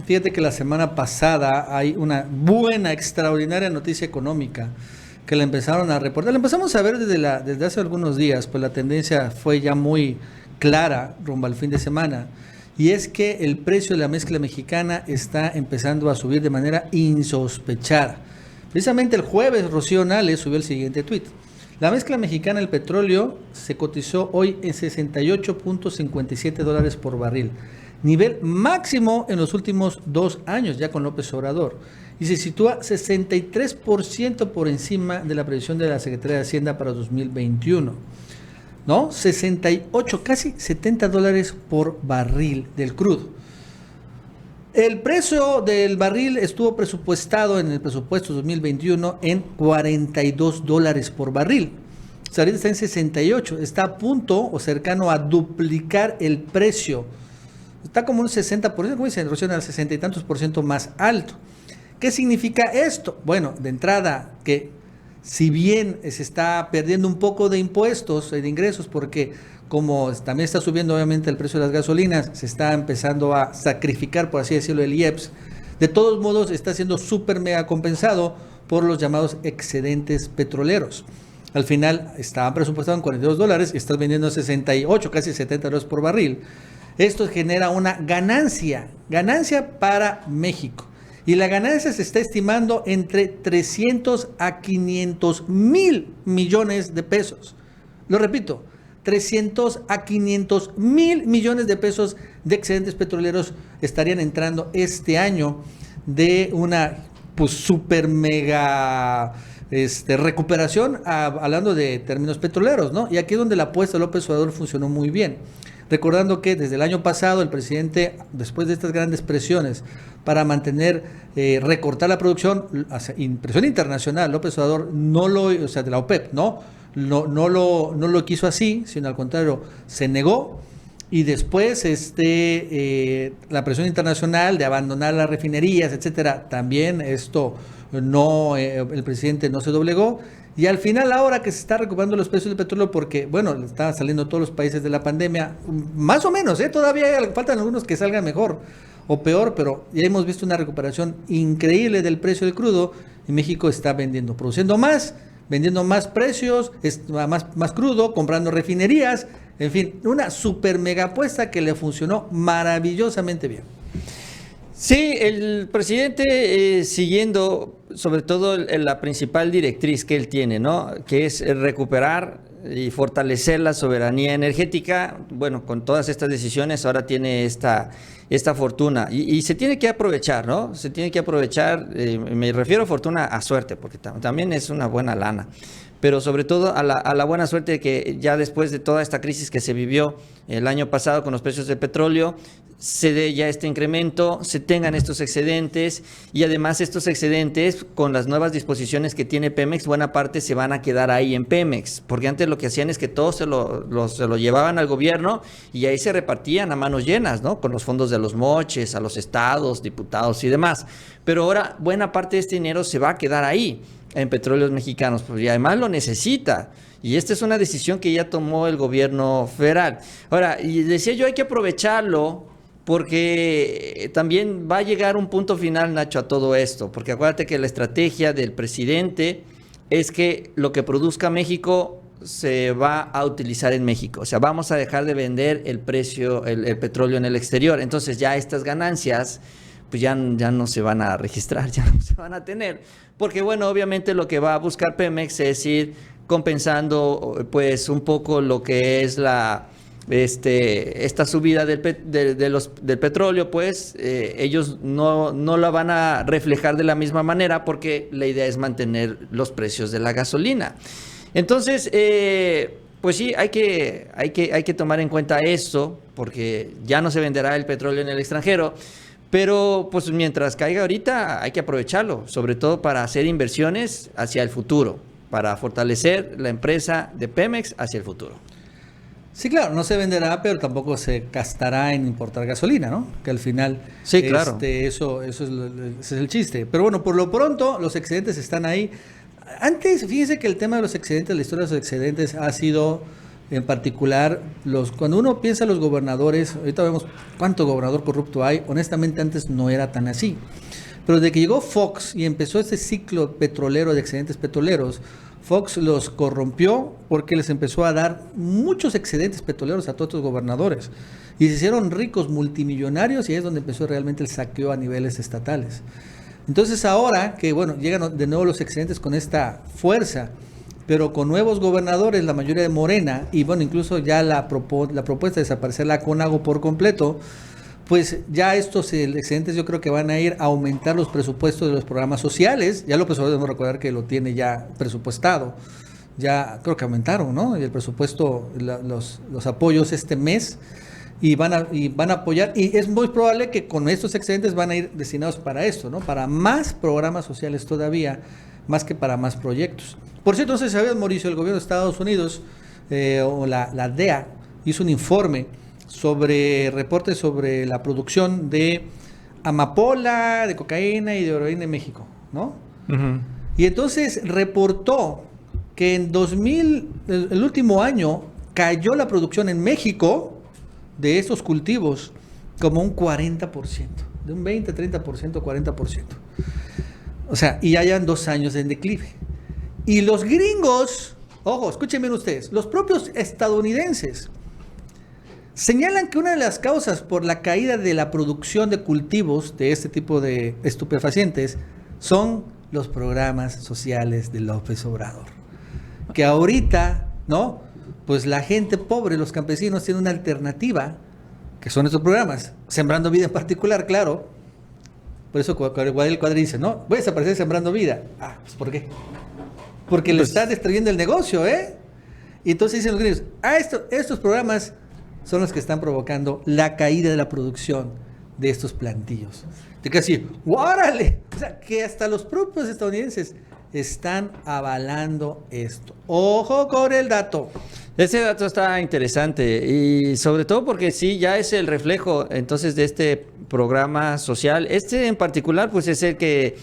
Fíjate que la semana pasada hay una buena, extraordinaria noticia económica que la empezaron a reportar. La empezamos a ver desde hace algunos días, pues la tendencia fue ya muy clara rumbo al fin de semana. Y es que el precio de la mezcla mexicana está empezando a subir de manera insospechada. Precisamente el jueves, Rocío Nale subió el siguiente tuit. La mezcla mexicana del petróleo se cotizó hoy en $68.57 por barril, nivel máximo en los últimos 2 años, ya con López Obrador, y se sitúa 63% por encima de la previsión de la Secretaría de Hacienda para 2021. ¿No? 68, casi $70 por barril del crudo. El precio del barril estuvo presupuestado en el presupuesto 2021 en $42 por barril. O sea, ahorita está en 68, está a punto o cercano a duplicar el precio. Está como un 60%, como dicen, Rocío, al 60 y tantos por ciento más alto. ¿Qué significa esto? Bueno, de entrada, que si bien se está perdiendo un poco de impuestos, de ingresos, porque como también está subiendo obviamente el precio de las gasolinas, se está empezando a sacrificar, por así decirlo, el IEPS. De todos modos, está siendo súper mega compensado por los llamados excedentes petroleros. Al final estaban presupuestados en $42 y estás vendiendo 68, casi $70 por barril. Esto genera una ganancia para México. Y la ganancia se está estimando entre 300 a 500 mil millones de pesos. Lo repito, 300 a 500 mil millones de pesos de excedentes petroleros estarían entrando este año de una pues super mega recuperación, hablando de términos petroleros, ¿no? Y aquí es donde la apuesta de López Obrador funcionó muy bien. Recordando que desde el año pasado el presidente, después de estas grandes presiones para mantener, recortar la producción, presión internacional, López Obrador o sea, de la OPEP, no lo quiso así, sino al contrario, se negó. Y después la presión internacional de abandonar las refinerías, etcétera, también el presidente no se doblegó. Y al final, ahora que se está recuperando los precios del petróleo, porque, bueno, están saliendo todos los países de la pandemia, más o menos, todavía faltan algunos que salgan mejor o peor, pero ya hemos visto una recuperación increíble del precio del crudo, y México está produciendo más precios, más crudo, comprando refinerías, en fin, una super mega apuesta que le funcionó maravillosamente bien. Sí, el presidente siguiendo sobre todo la principal directriz que él tiene, ¿no? Que es recuperar y fortalecer la soberanía energética. Bueno, con todas estas decisiones ahora tiene esta fortuna y se tiene que aprovechar, ¿no? Se tiene que aprovechar, me refiero a fortuna a suerte, porque también es una buena lana. Pero sobre todo a la buena suerte de que ya después de toda esta crisis que se vivió el año pasado con los precios del petróleo, se dé ya este incremento, se tengan estos excedentes, y además estos excedentes, con las nuevas disposiciones que tiene Pemex, buena parte se van a quedar ahí en Pemex, porque antes lo que hacían es que todos se lo llevaban al gobierno y ahí se repartían a manos llenas, ¿no? Con los fondos de los moches, a los estados, diputados y demás. Pero ahora buena parte de este dinero se va a quedar ahí, en Petróleos Mexicanos, pues, y además lo necesita. Y esta es una decisión que ya tomó el gobierno federal. Ahora, y decía yo, hay que aprovecharlo, porque también va a llegar un punto final, Nacho, a todo esto. Porque acuérdate que la estrategia del presidente es que lo que produzca México se va a utilizar en México. O sea, vamos a dejar de vender el petróleo en el exterior. Entonces ya estas ganancias pues ya no se van a registrar, ya no se van a tener. Porque bueno, obviamente lo que va a buscar Pemex es ir compensando pues un poco lo que es esta subida del petróleo, pues ellos no la van a reflejar de la misma manera, porque la idea es mantener los precios de la gasolina. Entonces, pues sí, hay que tomar en cuenta esto, porque ya no se venderá el petróleo en el extranjero. Pero pues mientras caiga ahorita hay que aprovecharlo, sobre todo para hacer inversiones hacia el futuro, para fortalecer la empresa de Pemex hacia el futuro. Sí, claro, no se venderá, pero tampoco se gastará en importar gasolina, ¿no? Que al final, sí, claro. Ese es el chiste. Pero bueno, por lo pronto los excedentes están ahí. Antes, fíjense que el tema de los excedentes, la historia de los excedentes ha sido En particular, cuando uno piensa en los gobernadores, ahorita vemos cuánto gobernador corrupto hay, honestamente antes no era tan así. Pero desde que llegó Fox y empezó este ciclo petrolero de excedentes petroleros, Fox los corrompió porque les empezó a dar muchos excedentes petroleros a todos estos gobernadores. Y se hicieron ricos, multimillonarios, y ahí es donde empezó realmente el saqueo a niveles estatales. Entonces ahora que, bueno, llegan de nuevo los excedentes con esta fuerza, pero con nuevos gobernadores, la mayoría de Morena, y bueno, incluso ya la propuesta de desaparecer la CONAGO por completo, pues ya estos excedentes yo creo que van a ir a aumentar los presupuestos de los programas sociales. Ya López Obrador, debemos recordar que lo tiene ya presupuestado, ya creo que aumentaron, ¿no? Y el presupuesto, los apoyos este mes, y van a apoyar, y es muy probable que con estos excedentes van a ir destinados para esto, ¿no? Para más programas sociales todavía, más que para más proyectos. Por cierto, no sé si sabías, Mauricio, el gobierno de Estados Unidos, o la DEA, hizo un informe reportes sobre la producción de amapola, de cocaína y de heroína en México, ¿no? Uh-huh. Y entonces reportó que en el último año, cayó la producción en México de estos cultivos como un 40%, de un 20, 30%, 40%. O sea, y ya llevan 2 años en declive. Y los gringos, ojo, escuchen ustedes, los propios estadounidenses señalan que una de las causas por la caída de la producción de cultivos de este tipo de estupefacientes son los programas sociales de López Obrador. Que ahorita, ¿no? Pues la gente pobre, los campesinos, tienen una alternativa, que son estos programas. Sembrando Vida en particular, claro. Por eso el cuadro dice, ¿no? Voy a desaparecer Sembrando Vida. Ah, pues ¿por qué? Porque le está destruyendo el negocio, ¿eh? Y entonces dicen los gringos, estos programas son los que están provocando la caída de la producción de estos plantillos. De que así, ¡órale! O sea, que hasta los propios estadounidenses están avalando esto. ¡Ojo con el dato! Ese dato está interesante y sobre todo porque sí, ya es el reflejo entonces de este programa social. Este en particular pues es el que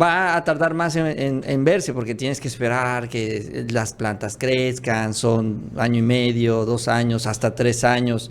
va a tardar más en verse porque tienes que esperar que las plantas crezcan, son 1 año y medio, 2 años, hasta 3 años.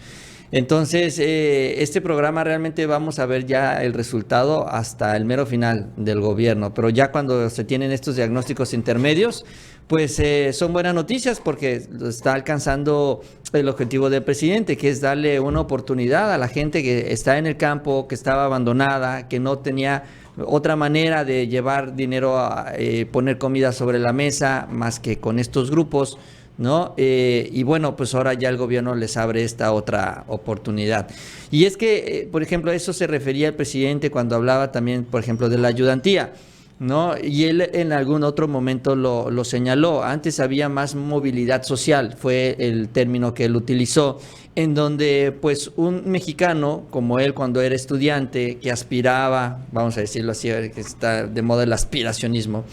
Entonces, este programa realmente vamos a ver ya el resultado hasta el mero final del gobierno, pero ya cuando se tienen estos diagnósticos intermedios, pues son buenas noticias porque está alcanzando el objetivo del presidente, que es darle una oportunidad a la gente que está en el campo, que estaba abandonada, que no tenía otra manera de llevar dinero a poner comida sobre la mesa más que con estos grupos, ¿no? Y bueno, pues ahora ya el gobierno les abre esta otra oportunidad. Y es que, por ejemplo, a eso se refería el presidente cuando hablaba también, por ejemplo, de la ayudantía, ¿no? Y él en algún otro momento lo señaló. Antes había más movilidad social, fue el término que él utilizó, en donde pues un mexicano como él cuando era estudiante, que aspiraba, vamos a decirlo así, que está de moda el aspiracionismo,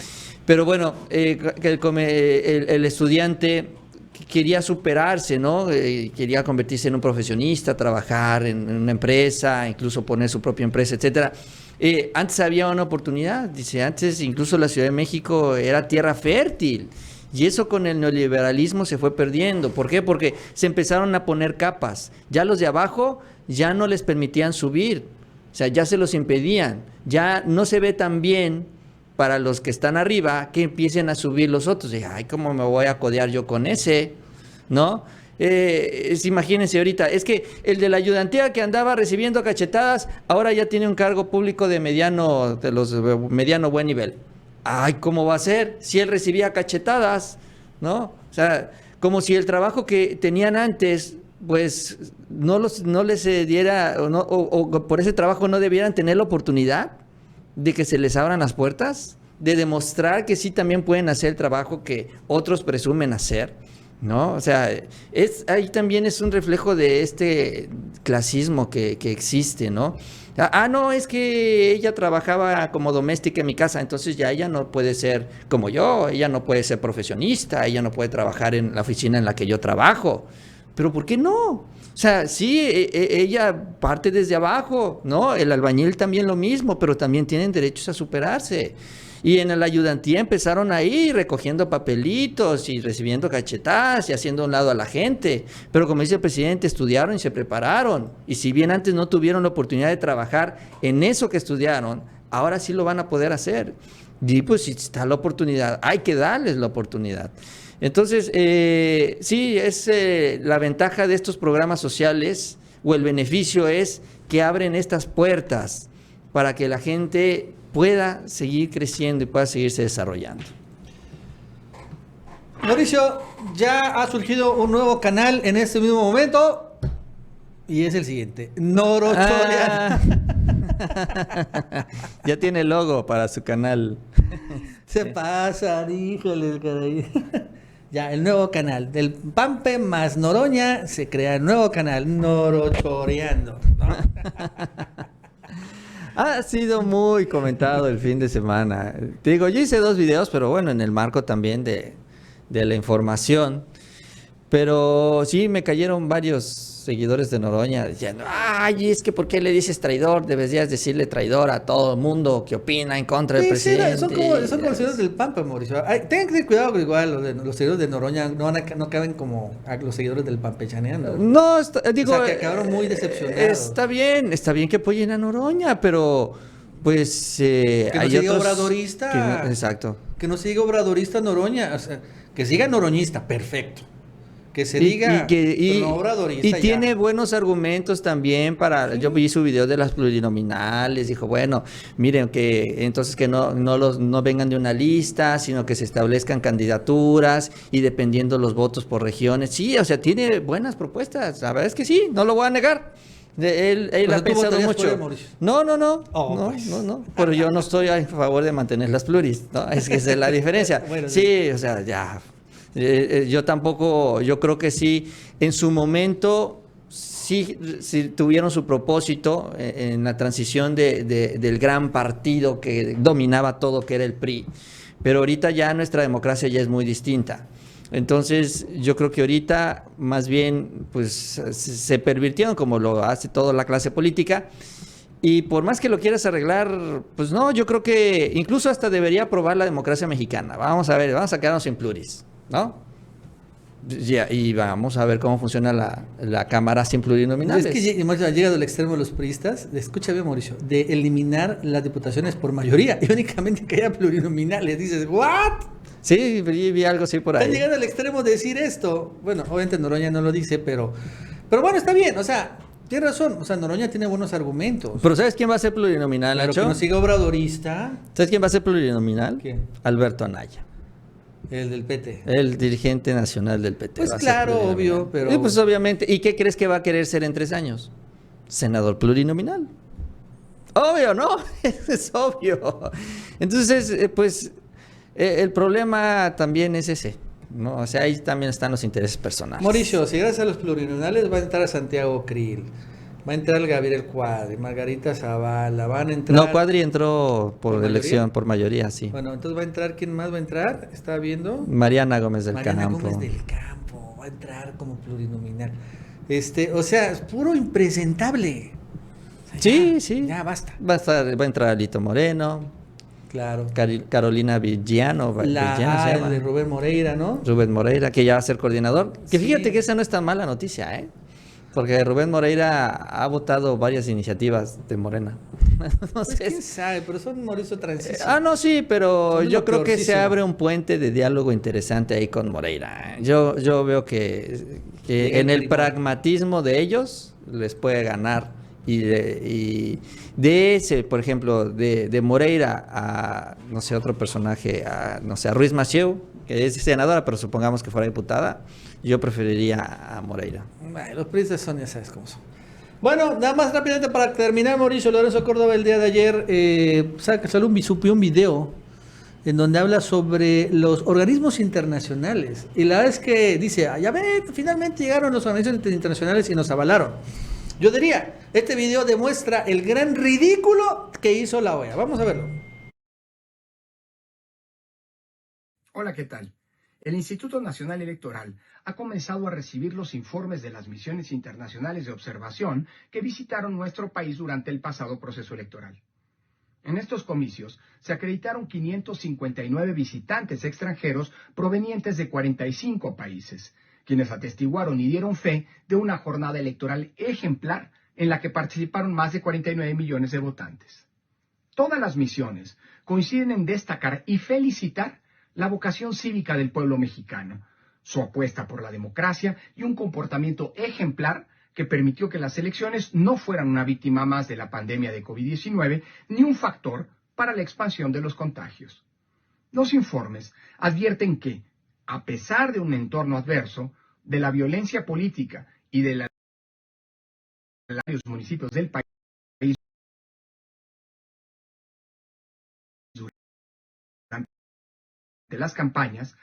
pero bueno, el estudiante quería superarse, ¿no? Quería convertirse en un profesionista, trabajar en una empresa, incluso poner su propia empresa, etcétera. Antes había una oportunidad, dice, antes incluso la Ciudad de México era tierra fértil. Y eso con el neoliberalismo se fue perdiendo. ¿Por qué? Porque se empezaron a poner capas. Ya los de abajo ya no les permitían subir. O sea, ya se los impedían. Ya no se ve tan bien para los que están arriba que empiecen a subir los otros. Y, ay, ¿cómo me voy a codear yo con ese? ¿No? Imagínense ahorita, es que el de la ayudantía que andaba recibiendo cachetadas, ahora ya tiene un cargo público de mediano buen nivel. Ay, ¿cómo va a ser? Si él recibía cachetadas, ¿no? O sea, como si el trabajo que tenían antes, pues, no les diera, o por ese trabajo no debieran tener la oportunidad de que se les abran las puertas, de demostrar que sí también pueden hacer el trabajo que otros presumen hacer, ¿no? O sea, ahí también es un reflejo de este clasismo que existe, ¿no? No, es que ella trabajaba como doméstica en mi casa, entonces ya ella no puede ser como yo, ella no puede ser profesionista, ella no puede trabajar en la oficina en la que yo trabajo. ¿Pero por qué no? O sea, sí, ella parte desde abajo, ¿no? El albañil también lo mismo, pero también tienen derechos a superarse. Y en la ayudantía empezaron ahí recogiendo papelitos y recibiendo cachetadas y haciendo a un lado a la gente. Pero como dice el presidente, estudiaron y se prepararon. Y si bien antes no tuvieron la oportunidad de trabajar en eso que estudiaron, ahora sí lo van a poder hacer. Y pues si está la oportunidad, hay que darles la oportunidad. Entonces, sí, es la ventaja de estos programas sociales, o el beneficio es que abren estas puertas para que la gente pueda seguir creciendo y pueda seguirse desarrollando. Mauricio, ya ha surgido un nuevo canal en este mismo momento y es el siguiente, Norochoreando. Ya tiene logo para su canal. Se pasan, híjole, caray. Ya, el nuevo canal. Del Pampe más Noroña se crea el nuevo canal, Norochoreando, ¿no? Ha sido muy comentado el fin de semana. Te digo, yo hice 2 videos, pero bueno, en el marco también de la información. Pero sí, me cayeron varios seguidores de Noroña diciendo, ay, es que ¿por qué le dices traidor? Deberías decirle traidor a todo el mundo que opina en contra del presidente. Son como los seguidores del Pampa, Mauricio. Tengan que tener cuidado, que igual los seguidores de Noroña no caben como a los seguidores del Pampechaneando. No, digo, o sea, que acabaron muy decepcionados. Está bien que apoyen a Noroña, pero pues que no hay siga otros obradorista. Exacto. Que no siga obradorista Noroña, o sea, que siga noroñista, perfecto. Que se diga obradorista. Y tiene buenos argumentos también para. Sí. Yo vi su video de las plurinominales. Dijo, bueno, miren, que entonces que no vengan de una lista, sino que se establezcan candidaturas y dependiendo los votos por regiones. Sí, o sea, tiene buenas propuestas. La verdad es que sí, no lo voy a negar. Él ha pensado mucho. No. No. Pero yo no estoy a favor de mantener las pluris, ¿no? Es que esa es la diferencia. Bueno, sí, o sea, ya. Yo tampoco, yo creo que sí, en su momento sí tuvieron su propósito en la transición del gran partido que dominaba todo, que era el PRI, pero ahorita ya nuestra democracia ya es muy distinta. Entonces yo creo que ahorita más bien pues se pervirtieron como lo hace toda la clase política. Y por más que lo quieras arreglar, pues no, yo creo que incluso hasta debería aprobar la democracia mexicana. Vamos a ver, vamos a quedarnos sin pluris, ¿no? Y vamos a ver cómo funciona la Cámara sin plurinominales. Es que ha llegado al extremo de los priistas, escúchame Mauricio, de eliminar las diputaciones por mayoría y únicamente que haya plurinominales. Dices, ¿what? Sí, vi algo así por ahí. Están llegando al extremo de decir esto. Bueno, obviamente Noroña no lo dice, pero bueno, está bien, o sea, tiene razón, o sea, Noroña tiene buenos argumentos. Pero ¿sabes quién va a ser plurinominal, claro, Nacho? Que no siga obradorista. ¿Sabes quién va a ser plurinominal? ¿Quién? Alberto Anaya. El del PT. El dirigente nacional del PT. Pues claro, obvio, pero... pues obviamente. ¿Y qué crees que va a querer ser en 3 años? Senador plurinominal. Obvio, ¿no? Es obvio. Entonces, pues, el problema también es ese, ¿no? O sea, ahí también están los intereses personales. Mauricio, si gracias a los plurinominales va a entrar Santiago Krill, va a entrar Gabriel Cuadri, Margarita Zavala, van a entrar... No, Cuadri entró por elección, por mayoría, sí. Bueno, entonces va a entrar, ¿quién más va a entrar? ¿Está viendo? Mariana Gómez del Campo. Mariana Gómez del Campo, va a entrar como plurinominal. O sea, es puro impresentable. O sea, sí. Ya basta. Va a entrar Alito Moreno. Claro. Carolina Villano. De Rubén Moreira, ¿no? Rubén Moreira, que ya va a ser coordinador. Que sí. Fíjate que esa no es tan mala noticia, ¿eh? Porque Rubén Moreira ha votado varias iniciativas de Morena. No sé. Quién sabe, pero son Mauricio transición. No, sí, pero yo creo que se abre un puente de diálogo interesante ahí con Moreira. Yo veo que en el pragmatismo de ellos les puede ganar. Y de ese, por ejemplo, de Moreira a, no sé, otro personaje, a Ruiz Massieu, que es senadora, pero supongamos que fuera diputada, yo preferiría a Moreira. Los priistas son, ya sabes cómo son. Bueno, nada más rápidamente para terminar, Mauricio Lorenzo Córdoba el día de ayer salió un video en donde habla sobre los organismos internacionales. Y la verdad es que dice, ya ven, finalmente llegaron los organismos internacionales y nos avalaron. Yo diría, este video demuestra el gran ridículo que hizo la OEA. Vamos a verlo. Hola, ¿qué tal? El Instituto Nacional Electoral ha comenzado a recibir los informes de las misiones internacionales de observación que visitaron nuestro país durante el pasado proceso electoral. En estos comicios se acreditaron 559 visitantes extranjeros provenientes de 45 países, quienes atestiguaron y dieron fe de una jornada electoral ejemplar en la que participaron más de 49 millones de votantes. Todas las misiones coinciden en destacar y felicitar la vocación cívica del pueblo mexicano, su apuesta por la democracia y un comportamiento ejemplar que permitió que las elecciones no fueran una víctima más de la pandemia de COVID-19 ni un factor para la expansión de los contagios. Los informes advierten que, a pesar de un entorno adverso, de la violencia política y de los municipios del país durante las campañas,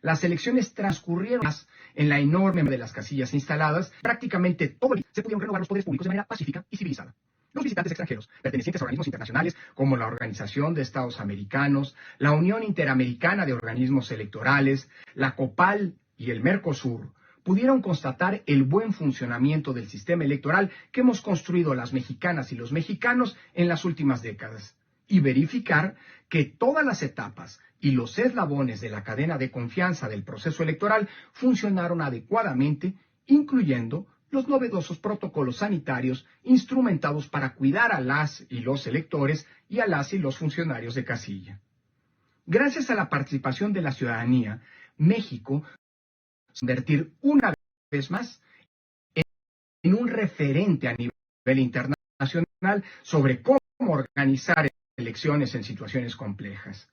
las elecciones transcurrieron en la enorme de las casillas instaladas. Prácticamente todo el día se pudieron renovar los poderes públicos de manera pacífica y civilizada. Los visitantes extranjeros, pertenecientes a organismos internacionales como la Organización de Estados Americanos, la Unión Interamericana de Organismos Electorales, la COPAL y el Mercosur, pudieron constatar el buen funcionamiento del sistema electoral que hemos construido las mexicanas y los mexicanos en las últimas décadas, y verificar que todas las etapas y los eslabones de la cadena de confianza del proceso electoral funcionaron adecuadamente, incluyendo los novedosos protocolos sanitarios instrumentados para cuidar a las y los electores y a las y los funcionarios de casilla. Gracias a la participación de la ciudadanía, México se convertir una vez más en un referente a nivel internacional sobre cómo organizar elecciones en situaciones complejas.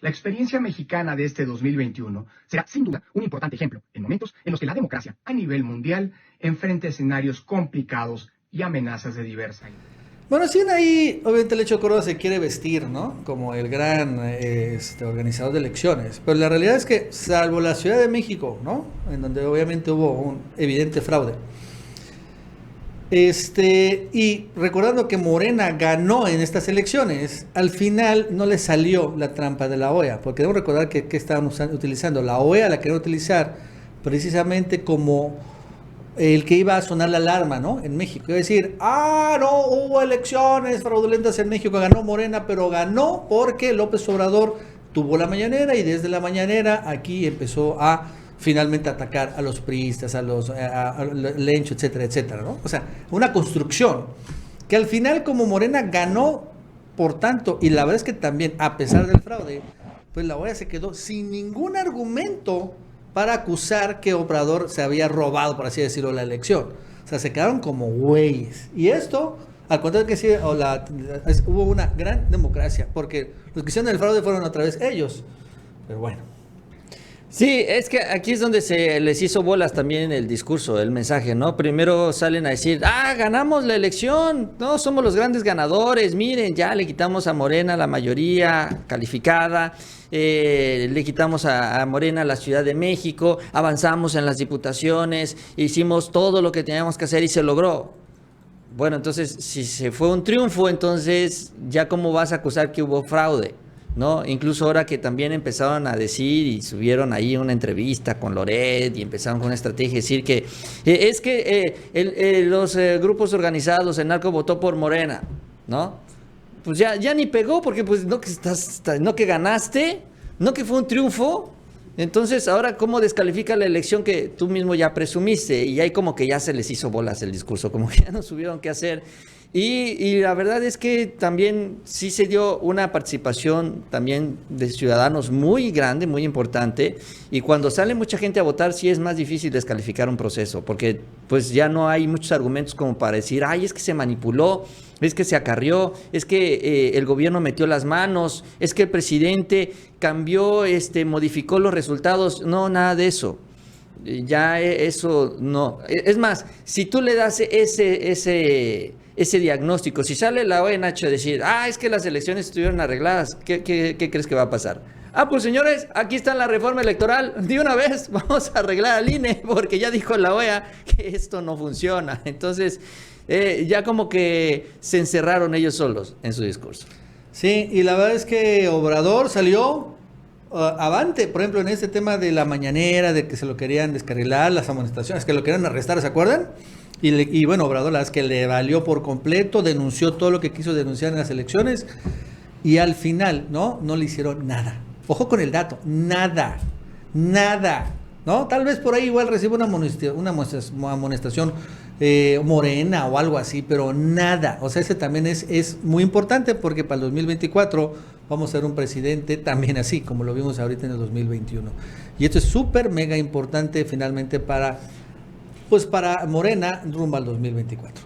La experiencia mexicana de este 2021 será sin duda un importante ejemplo en momentos en los que la democracia a nivel mundial enfrenta escenarios complicados y amenazas de diversa índole. Bueno, sí, ahí obviamente el hecho Córdoba se quiere vestir, ¿no? Como el gran organizador de elecciones. Pero la realidad es que, salvo la Ciudad de México, ¿no? En donde obviamente hubo un evidente fraude. Y recordando que Morena ganó en estas elecciones, al final no le salió la trampa de la OEA, porque debemos recordar que estaban utilizando la OEA, la querían utilizar precisamente como el que iba a sonar la alarma, ¿no? En México. Iba a decir, no, hubo elecciones fraudulentas en México, ganó Morena, pero ganó porque López Obrador tuvo la mañanera y desde la mañanera aquí empezó a finalmente atacar a los priistas, a Lencho, etcétera, etcétera, ¿no? O sea, una construcción que al final como Morena ganó, por tanto, y la verdad es que también, a pesar del fraude, pues la OEA se quedó sin ningún argumento para acusar que Obrador se había robado, por así decirlo, la elección. O sea, se quedaron como güeyes. Y esto, al contrario que sí, hubo una gran democracia, porque los que hicieron el fraude fueron otra vez ellos. Pero bueno. Sí, es que aquí es donde se les hizo bolas también el discurso, el mensaje, ¿no? Primero salen a decir, ganamos la elección, no, somos los grandes ganadores, miren, ya le quitamos a Morena la mayoría calificada, le quitamos a Morena la Ciudad de México, avanzamos en las diputaciones, hicimos todo lo que teníamos que hacer y se logró. Bueno, entonces, si se fue un triunfo, entonces, ¿ya cómo vas a acusar que hubo fraude? ¿No? Incluso ahora que también empezaron a decir y subieron ahí una entrevista con Loret y empezaron con una estrategia de decir que es que los grupos organizados, el narco votó por Morena, ¿no? Pues ya ni pegó porque pues no que ganaste, no que fue un triunfo. Entonces ahora cómo descalifica la elección que tú mismo ya presumiste, y ahí como que ya se les hizo bolas el discurso, como que ya no supieron qué hacer. Y la verdad es que también sí se dio una participación también de ciudadanos muy grande, muy importante, y cuando sale mucha gente a votar sí es más difícil descalificar un proceso, porque pues ya no hay muchos argumentos como para decir, es que se manipuló, es que se acarrió, es que el gobierno metió las manos, es que el presidente cambió, modificó los resultados. No, nada de eso. Ya eso no. Es más, si tú le das ese diagnóstico, si sale la OEA, Nacho, a decir, es que las elecciones estuvieron arregladas, ¿qué crees que va a pasar? Pues señores, aquí está la reforma electoral, de una vez vamos a arreglar al INE, porque ya dijo la OEA que esto no funciona. Entonces, ya como que se encerraron ellos solos en su discurso. Sí, y la verdad es que Obrador salió avante, por ejemplo, en este tema de la mañanera, de que se lo querían descarrilar, las amonestaciones, que lo querían arrestar, ¿se acuerdan? Y bueno, Obrador, la verdad es que le valió por completo, denunció todo lo que quiso denunciar en las elecciones. y al final, ¿no? No le hicieron nada. Ojo con el dato, nada, ¿no? Tal vez por ahí igual recibe una amonestación Morena o algo así, pero nada. O sea, ese también es muy importante porque para el 2024 vamos a ser un presidente también así, como lo vimos ahorita en el 2021. Y esto es súper, mega importante finalmente para Morena rumbo al 2024.